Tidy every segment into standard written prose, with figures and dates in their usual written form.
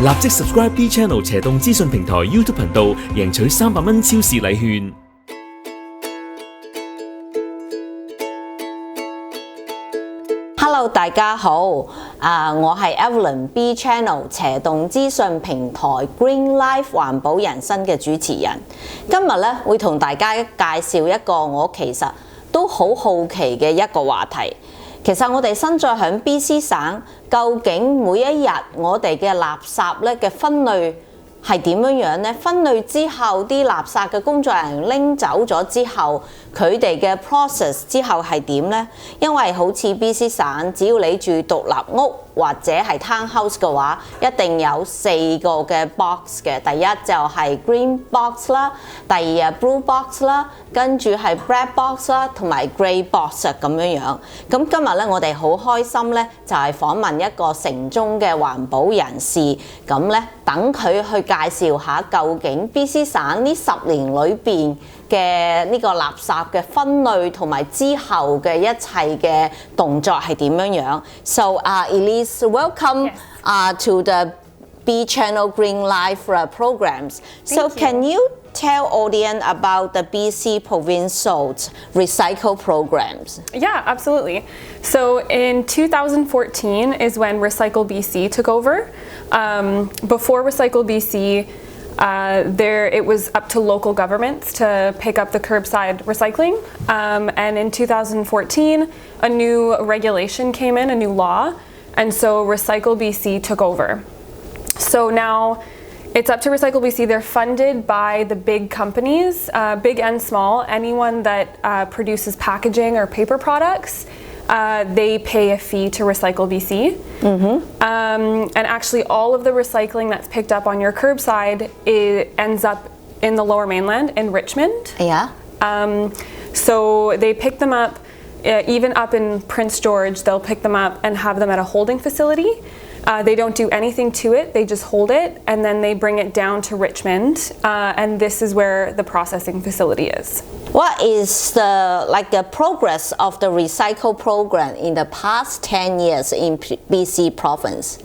立即 subscribe BChannel 斜棟資訊平台 YouTube 頻道，贏取300蚊超市禮券。Hello， 大家好，我係 Evelyn BChannel 斜棟資訊平台 Green Life 環保人生嘅主持人。今日咧會同大家介紹一個我其實都好好奇嘅一個話題。其實我哋身在響 BC 省，究竟每一日我哋嘅垃圾咧嘅分類係點樣呢？分類之後啲垃圾嘅工作人員拎走咗之後，佢哋嘅 process 之後係點呢？因為好似 BC 省，只要你住獨立屋或者係 townhouse 嘅話，一定有4個嘅 box 嘅。第一就係 green box 啦，第二係 blue box 啦，跟住係 black box 啦，同埋 grey box 咁樣樣。咁今日咧，我哋好開心咧，就係訪問一個城中嘅環保人士，咁咧等佢去介紹下究竟 BC 省呢10年裏邊嘅呢個垃圾嘅分類同埋之後嘅一切嘅動作係點樣樣。So Elise, welcome to the BChannel Green Life programs. So can you tell audience about the BC provincial recycle programs? Yeah, absolutely. So in 2014 is when Recycle BC took over. Before Recycle BC, it was up to local governments to pick up the curbside recycling. And in 2014, a new regulation came in, a new law, and so Recycle BC took over. So now it's up to Recycle BC. They're funded by the big companies, big and small. Anyone that produces packaging or paper products, they pay a fee to Recycle BC. And actually all of the recycling that's picked up on your curbside, it ends up in the Lower Mainland in Richmond. Yeah. So they pick them up, even up in Prince George, they'll pick them up and have them at a holding facility. They don't do anything to it, they just hold it, and then they bring it down to Richmond, and this is where the processing facility is. What is the progress of the recycle program in the past 10 years in BC province?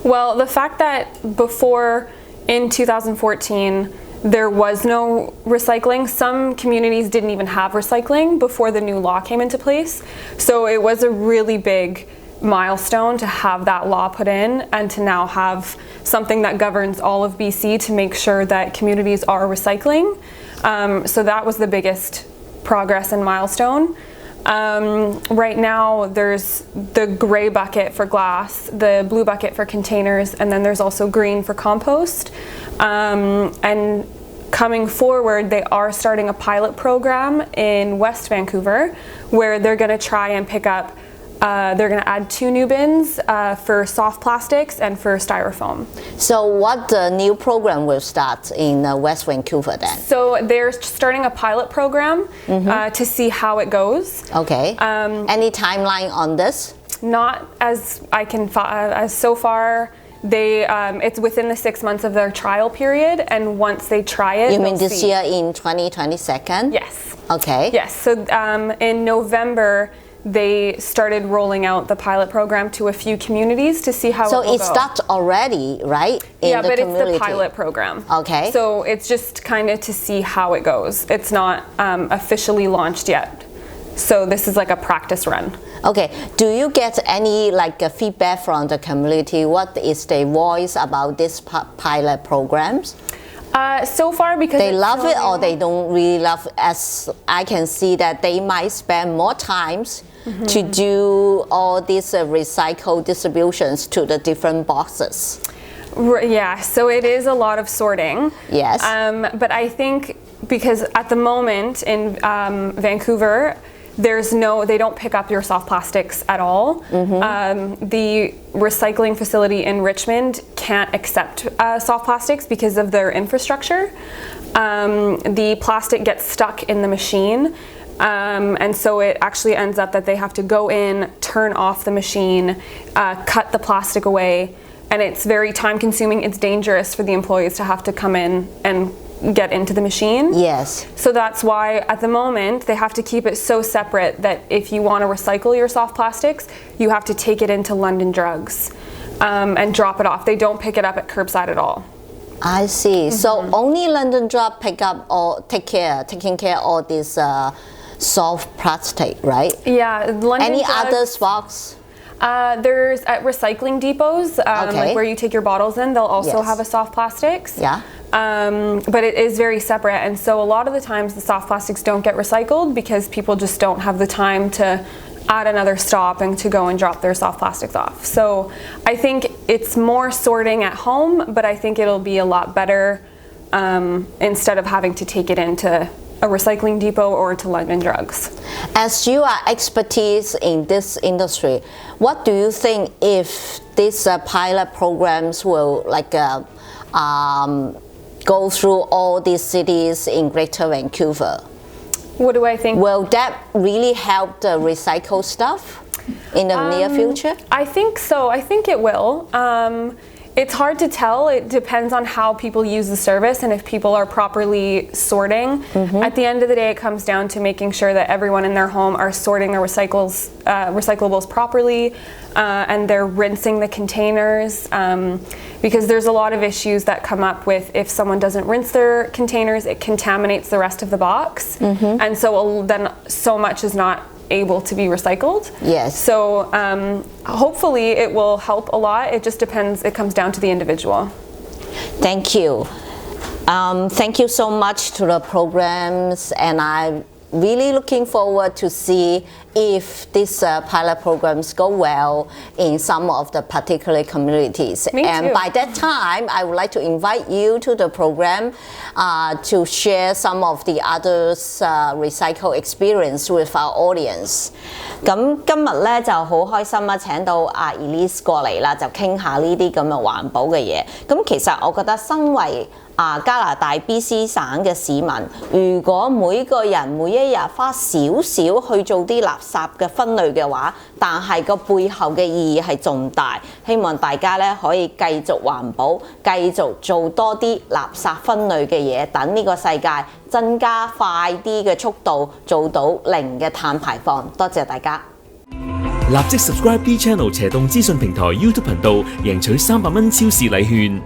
Well, the fact that before, in 2014, there was no recycling. Some communities didn't even have recycling before the new law came into place. So it was a really big milestone to have that law put in and to now have something that governs all of BC to make sure that communities are recycling. So that was the biggest progress and milestone. Right now there's the gray bucket for glass, the blue bucket for containers, and then there's also green for compost. And coming forward, they are starting a pilot program in West Vancouver where they're going to try and pick up they're going to add 2 new bins for soft plastics and for styrofoam. So what the new program will start in West Vancouver then? So they're starting a pilot program to see how it goes. Okay. Any timeline on this? Not as I can, as so far. It's within the 6 months of their trial period, and once they try it, you mean this year in 2022? Yes. Okay. Yes. So in November, they started rolling out the pilot program to a few communities to see how it will go. So it starts already, right? Yeah, but it's the pilot program. Okay. So it's just kind of to see how it goes. It's not officially launched yet. So this is like a practice run. Okay. Do you get any feedback from the community? What is their voice about this pilot programs? So far, because they love it or they don't really love it, as I can see that they might spend more times to do all these recycle distributions to the different boxes. Yeah, so it is a lot of sorting. Yes. But I think because at the moment in Vancouver, they don't pick up your soft plastics at all. The recycling facility in Richmond can't accept soft plastics because of their infrastructure. The plastic gets stuck in the machine, and so it actually ends up that they have to go in, turn off the machine, cut the plastic away, and it's very time consuming. It's dangerous for the employees to have to come in and get into the machine. Yes. So that's why at the moment they have to keep it so separate that if you want to recycle your soft plastics, you have to take it into London Drugs. and drop it off. They don't pick it up at curbside at all. I see. So only London Drop pick up or taking care all this soft plastic, right? Yeah. London Any Drugs, other spots? There's at recycling depots, like where you take your bottles in, they'll also have a soft plastics. Yeah. But it is very separate, and so a lot of the times the soft plastics don't get recycled because people just don't have the time to add another stop and to go and drop their soft plastics off. So I think it's more sorting at home, but I think it'll be a lot better instead of having to take it into a recycling depot or to London Drugs. As you are expertise in this industry, what do you think if these pilot programs will go through all these cities in Greater Vancouver? What do I think? Will that really help the recycle stuff in the near future? I think so. I think it will. It's hard to tell. It depends on how people use the service and if people are properly sorting. At the end of the day, it comes down to making sure that everyone in their home are sorting their recyclables properly, and they're rinsing the containers, because there's a lot of issues that come up with if someone doesn't rinse their containers, it contaminates the rest of the box, and so then so much is not able to be recycled. Yes. So hopefully it will help a lot. It just depends. It comes down to the individual. Thank you. Thank you so much to the programs, and I'm really looking forward to see if these pilot programs go well in some of the particular communities. Me and too. by that time, I would like to invite you to the program to share some of the others recycle experience with our audience. 咁今日咧就好開心啊，請到阿 Elise 過嚟啦，就傾下呢啲咁嘅環保嘅嘢。咁其實我覺得身為加拿大 BC 省嘅市民，如果每個人每一日花少少去做啲垃圾嘅分類嘅話，但係個背後嘅意義係重大。希望大家咧可以繼續環保，繼續做多啲垃圾分類嘅嘢，等呢個世界增加快啲嘅速度，做到零嘅碳排放。多謝大家。立即 subscribe BChannel 斜棟資訊平台 YouTube 頻道，贏取300蚊超市禮券。